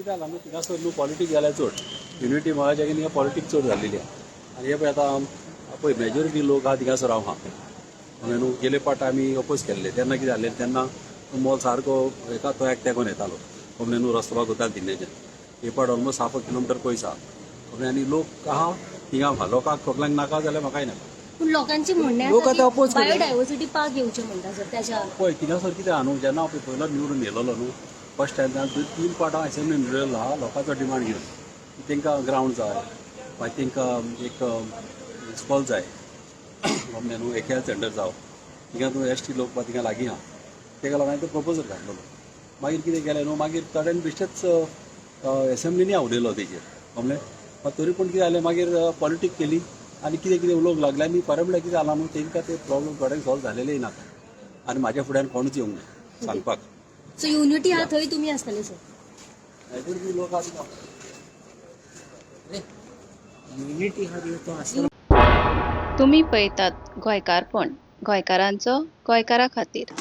कितें जाला न्हू थिंगासर न्हू पॉलिटिक्स जाल्यार चड युनिटी महाराजा की पॉलिटिक्स चड जाल्लेली आहा आनी हे पळय आतां पळय मेजॉरिटी लोक आहा थिंगासर हांव आहा हांवें न्हू गेले पाट आमी अपोज केल्ले तेन्ना कितें जाल्लें तेन्ना मोल सारको एका तो एकट्याकून येतालो कमले न्हू रस्तो भाग कोताले दिल्लेचे हे पाट ऑलमोस्ट 1/2 किलोमिटर पयस आहा कमले आनी लोक आहा थिंगा आहा लोकांक कपल्यांक नाका जाल्यार म्हाकाय नाका पूण लोकांची म्हणणे लोक आतां oppose केले. बायोडायवर्सिटी पार्क येवचे म्हणटा सर त्याच्या पळय थिंगासर कितें आहा न्हू जेन्ना हांव पयलो निवडून येयलो न्हू फर्स्ट टायम 3 पाट हांव असेंब्लीन निवडिल्लो आहा लोकांचो डिमांड घेवन तांकां ग्रावंड जाय मागीर तांकां एक स्कॉल जाय म्हणजे न्हू एक हेल्थ सेंटर जावं थिंगा न्हू एसटी लोक थिंगा लागीं आहा ताका लागून हांवें तो प्रपोजल घातलेलो मागीर कितें केलें न्हू मागीर थोड्यान बेश्टेच एसेंब्लीनी हांव उलयलो तेजेर कमलें तरी पूण कितें जालें मागीर पॉलिटीक केली आनी कितें कितें उलोवंक लागले आनी परत म्हणल्यार कितें जालां न्हू तांकां ते प्रॉब्लम थोड्यांक सॉल्व जालेलेय नाका आनी म्हाज्या फुड्यान कोणूच येवंक ना सांगपाक सो युनिटी हा थंय तुमी आसतले सर मेजॉरिटी लोक आहा युनिटी हा दिवतो असं तुम्ही पळयतात गोंयकारपण गोंयकारांचो गोंयकारा खातीर.